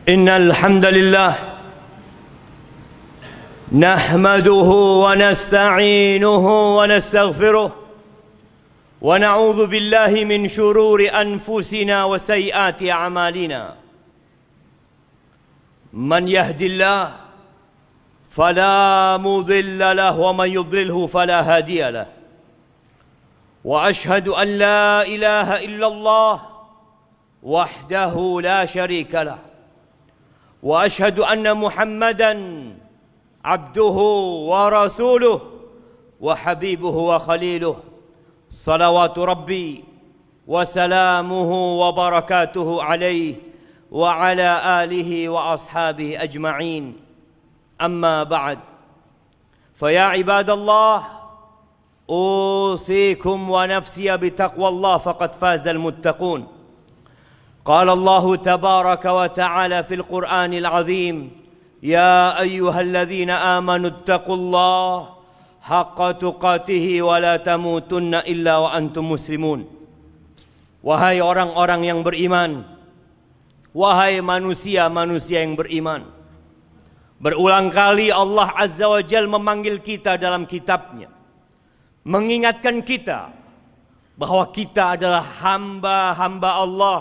إن الحمد لله نحمده ونستعينه ونستغفره ونعوذ بالله من شرور أنفسنا وسيئات أعمالنا من يهد الله فلا مضل له ومن يضلله فلا هادي له وأشهد أن لا إله إلا الله وحده لا شريك له وأشهد أن محمدا عبده ورسوله وحبيبه وخليله صلوات ربي وسلامه وبركاته عليه وعلى آله وأصحابه أجمعين أما بعد فيا عباد الله أوصيكم ونفسي بتقوى الله فقد فاز المتقون قال الله تبارك وتعالى في القرآن العظيم يا أيها الذين آمنوا اتقوا الله حق تقاته ولا تموتن إلا وأنتم مسلمون. Wahai orang-orang yang beriman, wahai manusia-manusia yang beriman, berulang kali Allah Azza wa Jal memanggil kita dalam kitabnya, mengingatkan kita bahwa kita adalah hamba-hamba Allah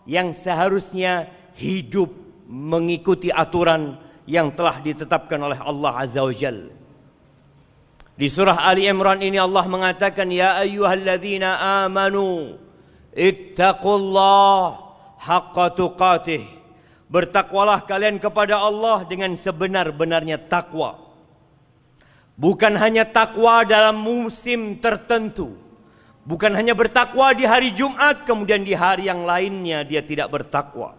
yang seharusnya hidup mengikuti aturan yang telah ditetapkan oleh Allah Azza wa Jal. Di surah Ali Imran ini Allah mengatakan, Ya ayyuhalladzina amanu ittaqullah haqqa tuqatih. Bertakwalah kalian kepada Allah dengan sebenar-benarnya takwa. Bukan hanya takwa dalam musim tertentu. Bukan hanya bertakwa di hari Jumat, kemudian di hari yang lainnya dia tidak bertakwa.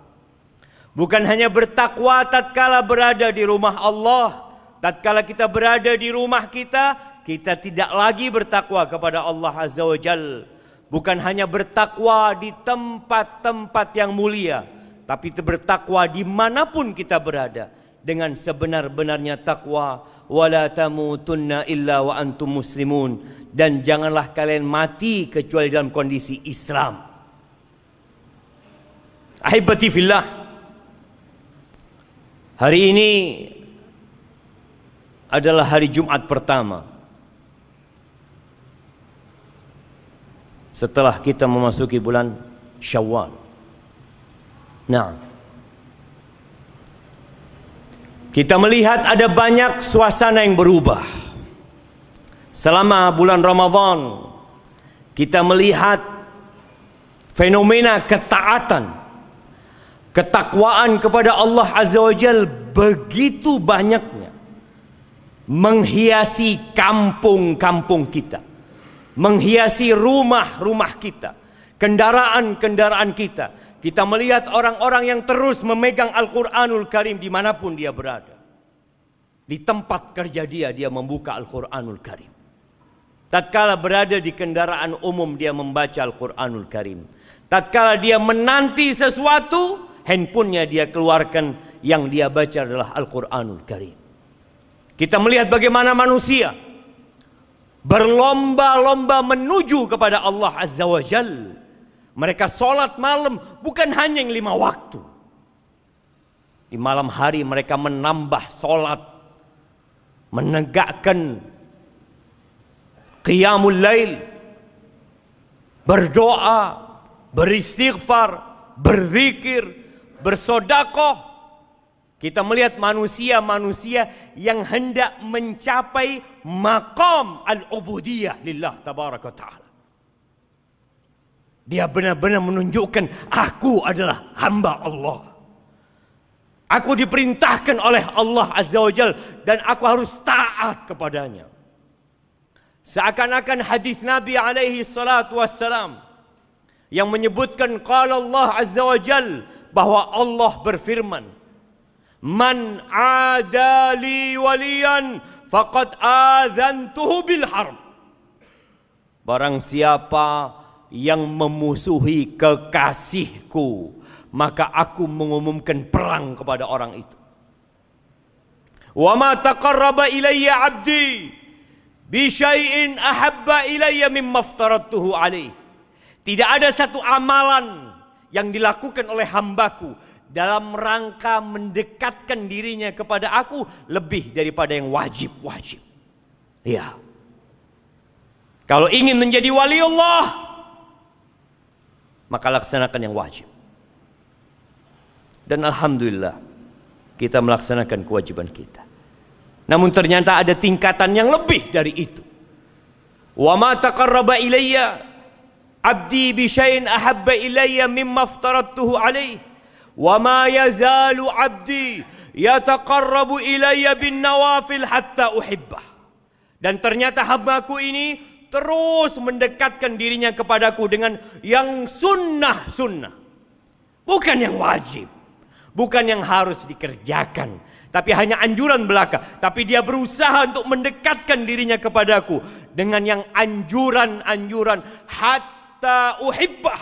Bukan hanya bertakwa tatkala berada di rumah Allah. Tatkala kita berada di rumah kita tidak lagi bertakwa kepada Allah Azza wa Jal. Bukan hanya bertakwa di tempat-tempat yang mulia, tapi bertakwa dimanapun kita berada dengan sebenar-benarnya takwa. Wala tamutunna illa wa antum muslimun. Dan janganlah kalian mati kecuali dalam kondisi Islam. Ahibati fillah, hari ini adalah hari Jumat pertama setelah kita memasuki bulan Syawal. Nah, kita melihat ada banyak suasana yang berubah. Selama bulan Ramadan, kita melihat fenomena ketaatan, ketakwaan kepada Allah Azza wa Jal begitu banyaknya menghiasi kampung-kampung kita, menghiasi rumah-rumah kita, kendaraan-kendaraan kita. Kita melihat orang-orang yang terus memegang Al-Quranul Karim dimanapun dia berada. Di tempat kerja dia membuka Al-Quranul Karim. Tatkala berada di kendaraan umum dia membaca Al-Quranul Karim. Tatkala dia menanti sesuatu, handphonenya dia keluarkan, yang dia baca adalah Al-Quranul Karim. Kita melihat bagaimana manusia berlomba-lomba menuju kepada Allah Azza wa Jal. Mereka sholat malam bukan hanya yang 5 waktu. Di malam hari mereka menambah sholat, menegakkan qiyamul lail, berdoa, beristighfar, berzikir, bersodakoh. Kita melihat manusia-manusia yang hendak mencapai maqam al-ubudiyah lillah tabaraka ta'ala. Dia benar-benar menunjukkan, aku adalah hamba Allah. Aku diperintahkan oleh Allah Azza wa Jal dan aku harus taat kepadanya. Seakan-akan hadis Nabi alaihi salatu wassalam yang menyebutkan qala Allah Azza wa Jal, bahwa Allah berfirman, Man adali waliyan faqad azantuhu bil harb. Barang siapa yang memusuhi kekasihku, maka aku mengumumkan perang kepada orang itu. Wa ma taqarraba ilayya 'abdi bi syai'in ahabba ilayya mimma aftaradtuhu alaih. Tidak ada satu amalan yang dilakukan oleh hambaku dalam rangka mendekatkan dirinya kepada aku lebih daripada yang wajib-wajib. Ya. Kalau ingin menjadi wali Allah, maka laksanakan yang wajib. Dan alhamdulillah kita melaksanakan kewajiban kita. Namun ternyata ada tingkatan yang lebih dari itu. Wa ma taqarraba ilayya 'abdi bi syai'in ahabba ilayya mimma aftaradtuhu alayhi. Wa ma yazalu 'abdi yataqarrabu ilayya bin nawafil hatta uhibbah. Dan ternyata hambaku ini terus mendekatkan dirinya kepadaku dengan yang sunnah-sunnah. Bukan yang wajib. Bukan yang harus dikerjakan. Tapi hanya anjuran belaka. Tapi dia berusaha untuk mendekatkan dirinya kepadaku. Dengan yang anjuran-anjuran. Hatta uhibbah.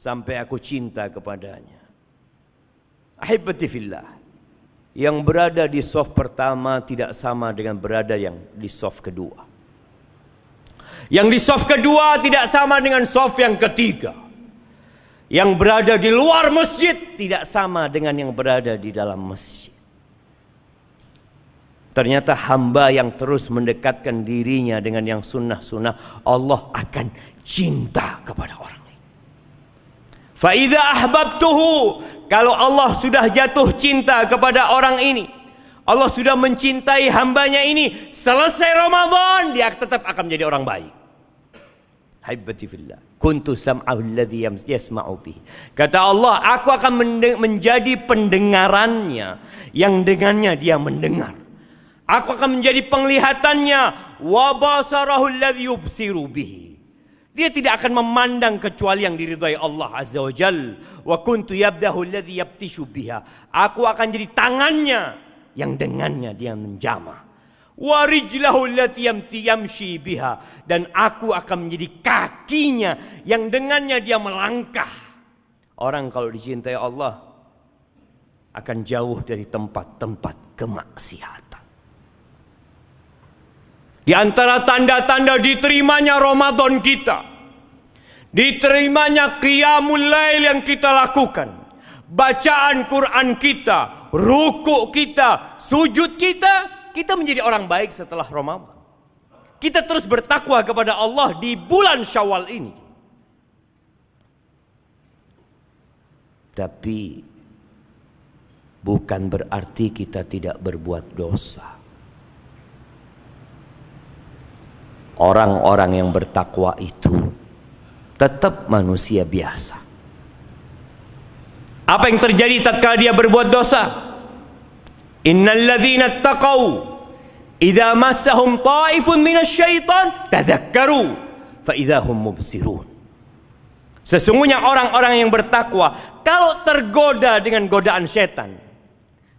Sampai aku cinta kepadanya. Ahibati fillah. Yang berada di saf pertama tidak sama dengan berada yang di saf kedua. Yang di saf kedua tidak sama dengan saf yang ketiga. Yang berada di luar masjid tidak sama dengan yang berada di dalam masjid. Ternyata hamba yang terus mendekatkan dirinya dengan yang sunnah-sunnah, Allah akan cinta kepada orang ini. Fa idza ahbabtuhu, kalau Allah sudah jatuh cinta kepada orang ini, Allah sudah mencintai hambanya ini, selesai Ramadan dia tetap akan menjadi orang baik. Haibati fillah, kuntu sam'ahu alladhi yasma'u bihi. Kata Allah, aku akan menjadi pendengarannya yang dengannya dia mendengar. Aku akan menjadi penglihatannya, wa basarahu alladhi yubsiru bihi. Dia tidak akan memandang kecuali yang diridhai Allah Azza wa Jalla. Wa kuntu yabdahu alladhi yabtishu biha. Aku akan jadi tangannya yang dengannya dia menjamah. Wa rijlahu allati yamshi biha, dan aku akan menjadi kakinya yang dengannya dia melangkah. Orang kalau dicintai Allah akan jauh dari tempat-tempat kemaksiatan. Di antara tanda-tanda diterimanya Ramadan kita, diterimanya qiyamul lail yang kita lakukan, bacaan Quran kita, rukuk kita, sujud kita menjadi orang baik setelah Ramadan. Kita terus bertakwa kepada Allah di bulan Syawal ini. Tapi bukan berarti kita tidak berbuat dosa. Orang-orang yang bertakwa itu tetap manusia biasa. Apa yang terjadi tatkala dia berbuat dosa? Innal ladzina taqaw idza massahum ta'ifun minasyaitan tadzakkaru fa idza hum mubsirun. Sesungguhnya orang-orang yang bertakwa kalau tergoda dengan godaan setan,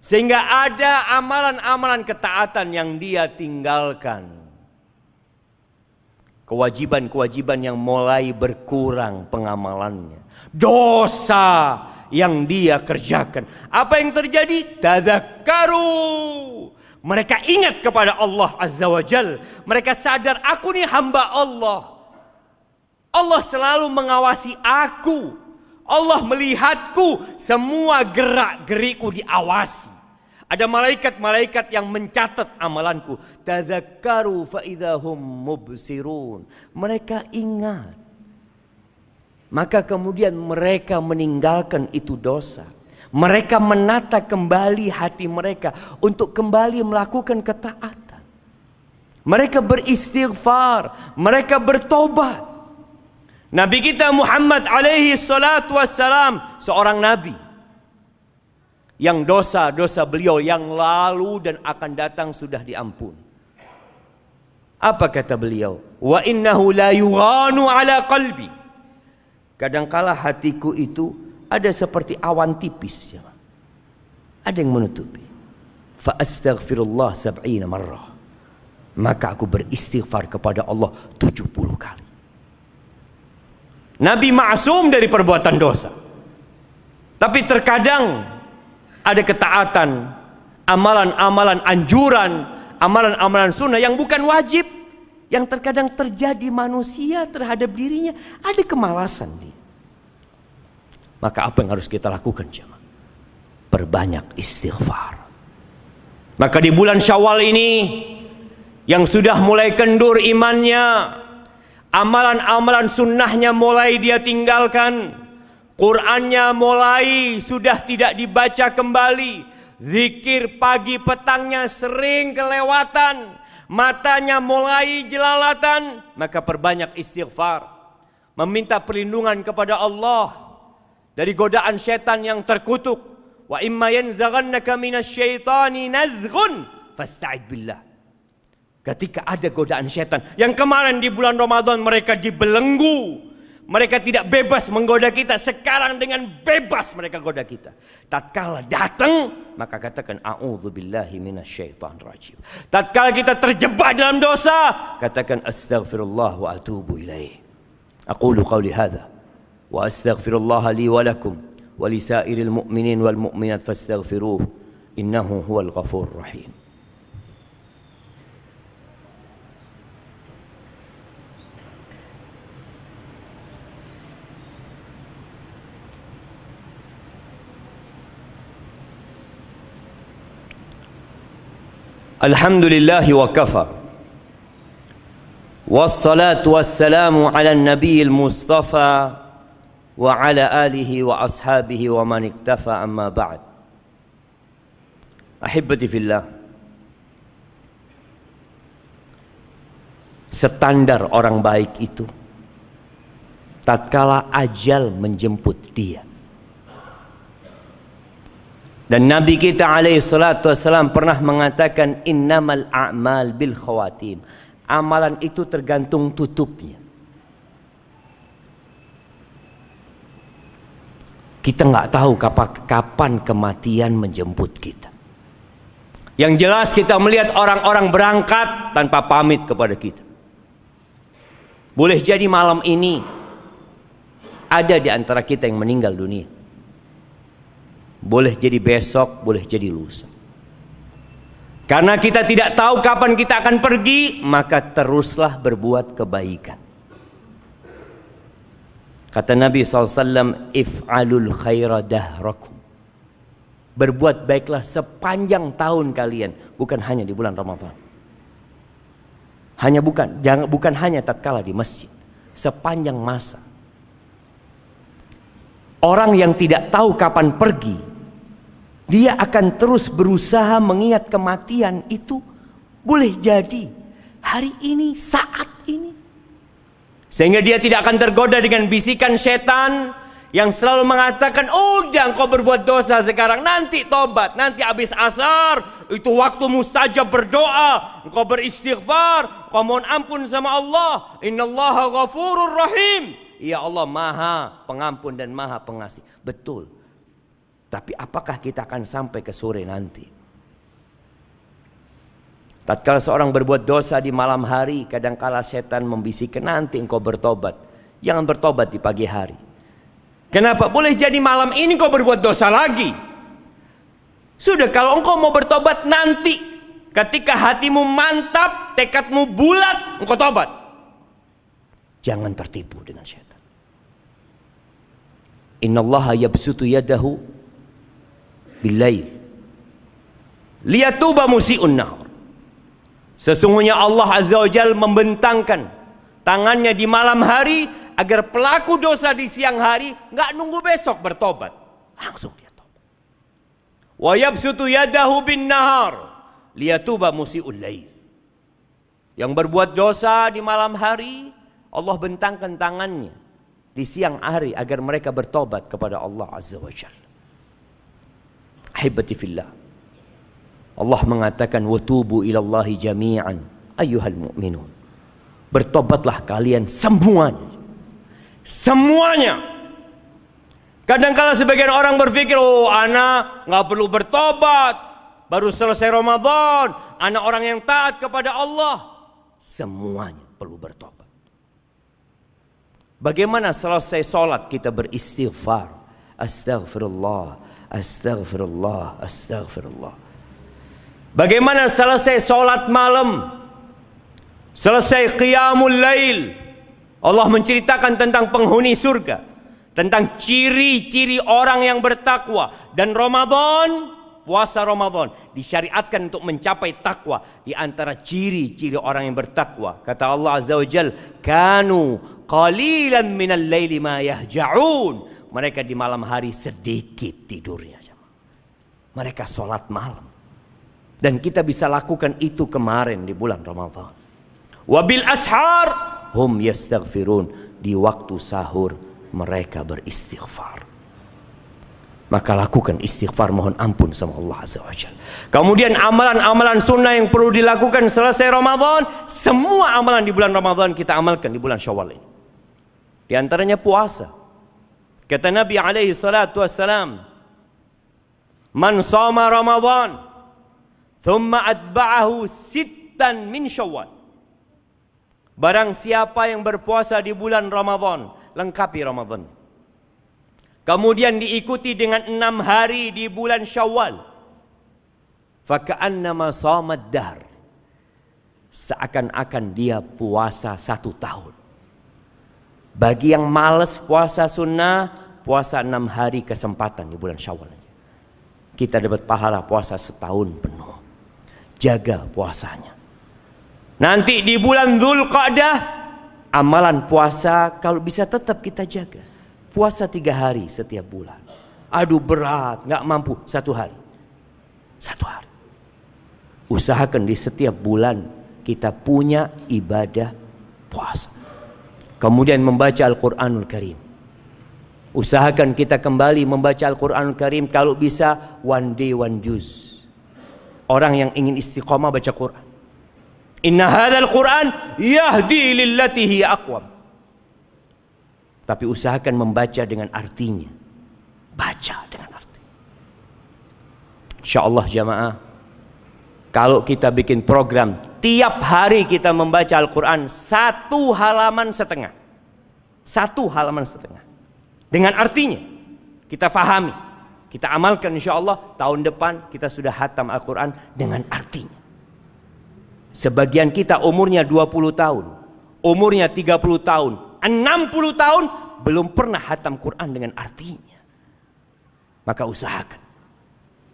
sehingga ada amalan-amalan ketaatan yang dia tinggalkan, kewajiban-kewajiban yang mulai berkurang pengamalannya, dosa yang dia kerjakan, apa yang terjadi? Tadzakkaru. Mereka ingat kepada Allah Azza wa Jal. Mereka sadar, aku ni hamba Allah. Allah selalu mengawasi aku. Allah melihatku. Semua gerak-gerikku diawasi. Ada malaikat-malaikat yang mencatat amalanku. Tadzakkaru fa idahum mubsirun. Mereka ingat. Maka kemudian mereka meninggalkan itu dosa. Mereka menata kembali hati mereka untuk kembali melakukan ketaatan. Mereka beristighfar, mereka bertobat. Nabi kita Muhammad alaihi salatu wassalam, seorang nabi yang dosa-dosa beliau yang lalu dan akan datang sudah diampuni. Apa kata beliau? Wa innahu la yughanu ala qalbi. Kadangkala hatiku itu ada seperti awan tipis. Ada yang menutupi. Fa astaghfirullah 70 marrah. Maka aku beristighfar kepada Allah 70 kali. Nabi ma'sum dari perbuatan dosa. Tapi terkadang ada ketaatan, amalan-amalan anjuran, amalan-amalan sunnah yang bukan wajib, yang terkadang terjadi manusia terhadap dirinya, ada kemalasan dia. Maka apa yang harus kita lakukan, jemaah? perbanyak istighfar. Maka di bulan Syawal ini, yang sudah mulai kendur imannya, amalan-amalan sunnahnya mulai dia tinggalkan, Qur'annya mulai sudah tidak dibaca kembali, zikir pagi petangnya sering kelewatan, matanya mulai jelalatan, maka perbanyak istighfar, meminta perlindungan kepada Allah dari godaan setan yang terkutuk. Wa imma yanzaghannaka minasyaitani nazghun fasta'id billah. Ketika ada godaan setan, yang kemarin di bulan Ramadan mereka dibelenggu, mereka tidak bebas menggoda kita, sekarang dengan bebas mereka goda kita. Tatkala datang, maka katakan a'udzubillahi minasyaitonir rajim. Tatkala kita terjebak dalam dosa, katakan astaghfirullah wa atubu ilaih. Aqulu qawli hadza wa astaghfirullah li wa lakum wa li sa'iril mu'minin wal mu'minat fastaghfiruh innahu huwal ghafurur rahim. Alhamdulillahi wa kafa. Wassalatu wassalamu ala nabiyil mustafa wa ala alihi wa ashabihi wa man iktafa amma ba'd. Ahibbati fillah. Standar orang baik itu tatkala ajal menjemput dia. Dan Nabi kita alaihi salatu wassalam pernah mengatakan innamal a'mal bil khawatim. Amalan itu tergantung tutupnya. Kita nggak tahu kapan kematian menjemput kita. Yang jelas kita melihat orang-orang berangkat tanpa pamit kepada kita. Boleh jadi malam ini ada di antara kita yang meninggal dunia. Boleh jadi besok, boleh jadi lusa. Karena kita tidak tahu kapan kita akan pergi, maka teruslah berbuat kebaikan. Kata Nabi SAW, if'alul khaira dahrakum. Berbuat baiklah sepanjang tahun kalian, bukan hanya di bulan Ramadan. Bukan hanya tatkala di masjid, sepanjang masa. Orang yang tidak tahu kapan pergi, dia akan terus berusaha mengingat kematian itu. Boleh jadi hari ini, saat ini. Sehingga dia tidak akan tergoda dengan bisikan setan yang selalu mengatakan, udah engkau berbuat dosa sekarang, nanti tobat, nanti habis asar, itu waktu mustajab berdoa, engkau beristighfar, engkau mohon ampun sama Allah. Innallaha ghafurur rahim. Ya Allah maha pengampun dan maha pengasih. Betul. Tapi apakah kita akan sampai ke sore nanti? Tatkala seorang berbuat dosa di malam hari, kadangkala setan membisikkan, nanti engkau bertobat. Jangan bertobat di pagi hari. Kenapa? Boleh jadi malam ini engkau berbuat dosa lagi. Sudah, kalau engkau mau bertobat nanti, ketika hatimu mantap, tekadmu bulat, engkau tobat. Jangan tertipu dengan setan. Innallaha yabsutu yadahu bil-lail liyatuba musii'un nahar. Sesungguhnya Allah Azza wa Jalla membentangkan tangannya di malam hari agar pelaku dosa di siang hari nggak nunggu besok bertobat, langsung dia tobat. Wa yabsutu yadahu bin-nahar liyatuba musii'ul lail. Yang berbuat dosa di malam hari, Allah bentangkan tangannya di siang hari agar mereka bertobat kepada Allah Azza wa Jalla. Ahibati fillah. Allah mengatakan watubu ilallahi jami'an ayyuhal mu'minun. Bertobatlah kalian semuanya. Semuanya. Kadang-kala sebagian orang berpikir, oh anak nggak perlu bertobat, baru selesai Ramadan, anak orang yang taat kepada Allah. Semuanya perlu bertobat. Bagaimana selesai sholat kita beristighfar? Astaghfirullah, astaghfirullah, astaghfirullah. Bagaimana selesai sholat malam, selesai qiyamul lail, Allah menceritakan tentang penghuni surga, tentang ciri-ciri orang yang bertakwa. Dan Ramadan, puasa Ramadan disyariatkan untuk mencapai takwa. Di antara ciri-ciri orang yang bertakwa, kata Allah Azza wa Jal, kanu qalilan minal laili ma yahja'un. Mereka di malam hari sedikit tidurnya. Mereka sholat malam. Dan kita bisa lakukan itu kemarin di bulan Ramadan. Wabil ashar hum yastaghfirun. Di waktu sahur mereka beristighfar. Maka lakukan istighfar, mohon ampun sama Allah Azza wa Jalla. Kemudian amalan-amalan sunnah yang perlu dilakukan selesai Ramadan. Semua amalan di bulan Ramadan kita amalkan di bulan Syawal ini. Di antaranya puasa. Kata Nabi alaihi salatu wassalam, man shoma Ramadan thumma atba'ahu sittan min Syawal. Barang siapa yang berpuasa di bulan Ramadan, lengkapi Ramadan. Kemudian diikuti dengan 6 hari di bulan Syawal. Faka'annama shamad dahr. Seakan-akan dia puasa 1 tahun. Bagi yang malas puasa sunnah, puasa 6 hari kesempatan di bulan Syawal. Kita dapat pahala puasa setahun penuh. Jaga puasanya. Nanti di bulan Dzulqa'dah, amalan puasa kalau bisa tetap kita jaga. Puasa 3 hari setiap bulan. Aduh berat, nggak mampu 1 hari. 1 hari. Usahakan di setiap bulan kita punya ibadah puasa. Kemudian membaca Al-Quranul Karim. Usahakan kita kembali membaca Al-Quranul Karim. Kalau bisa, 1 day 1 juz. Orang yang ingin istiqomah baca Quran. Inna hadzal Quran yahdi lillati hiya aqwam. Tapi usahakan membaca dengan artinya. Baca dengan arti. InsyaAllah jamaah, kalau kita bikin program, tiap hari kita membaca Al-Quran 1 halaman setengah. 1 halaman setengah. Dengan artinya. Kita fahami. Kita amalkan insyaAllah. Tahun depan kita sudah hatam Al-Quran dengan artinya. Sebagian kita umurnya 20 tahun. Umurnya 30 tahun. 60 tahun. Belum pernah hatam Quran dengan artinya. Maka usahakan.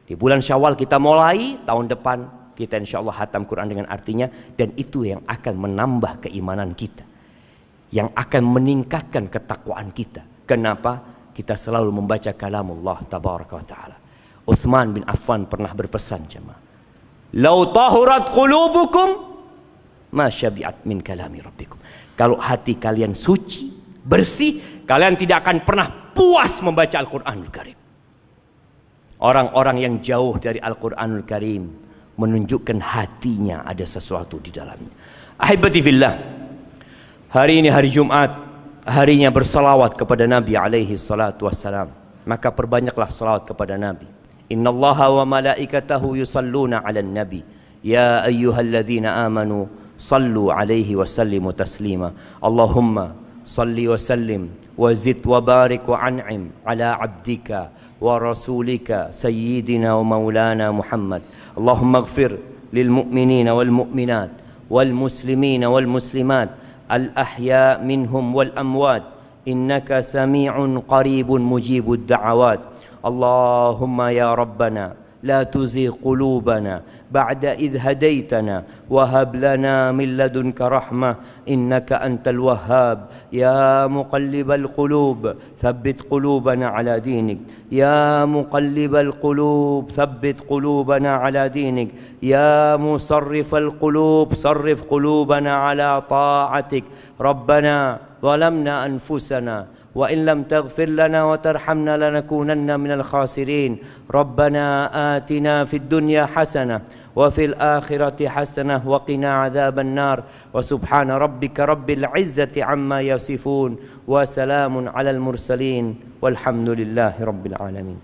Di bulan Syawal kita mulai. Tahun depan kita insyaAllah hatam Quran dengan artinya. Dan itu yang akan menambah keimanan kita. Yang akan meningkatkan ketakwaan kita. Kenapa? Kita selalu membaca kalamullah tabaraka wa ta'ala. Utsman bin Affan pernah berpesan jemaah. Lau tahurat qulubukum ma syabi'at min kalami rabbikum. Kalau hati kalian suci, bersih, kalian tidak akan pernah puas membaca Al-Quranul Karim. Orang-orang yang jauh dari Al-Quranul Karim menunjukkan hatinya ada sesuatu di dalamnya. Ahibati fillah, hari ini hari Jumat, harinya bersalawat kepada Nabi alaihi salatu wassalam. Maka perbanyaklah salawat kepada Nabi. Innallaha wa malaikatahu yusalluna 'alan nabi. Ya ayyuhalladzina amanu sallu 'alaihi wa sallimu taslima. Allahumma salli wa sallim wa zid wa barik wa an'im 'ala 'abdika wa rasulika sayyidina wa maulana Muhammad. Allahumma ighfir lil mu'minina wal mu'minat wal muslimina wal muslimat al ahya minhum wal amwat. Innaka sami'un qaribun mujibud da'awat. اللهم يا ربنا لا تزغ قلوبنا بعد إذ هديتنا وهب لنا من لدنك رحمة إنك أنت الوهاب يا مقلب القلوب ثبت قلوبنا على دينك يا مقلب القلوب ثبت قلوبنا على دينك يا مصرف القلوب صرف قلوبنا على طاعتك ربنا ظلمنا أنفسنا وإن لم تغفر لنا وترحمنا لنكونن من الخاسرين ربنا آتنا في الدنيا حسنة وفي الآخرة حسنة وقنا عذاب النار وسبحان ربك رب العزة عما يصفون وسلام على المرسلين والحمد لله رب العالمين.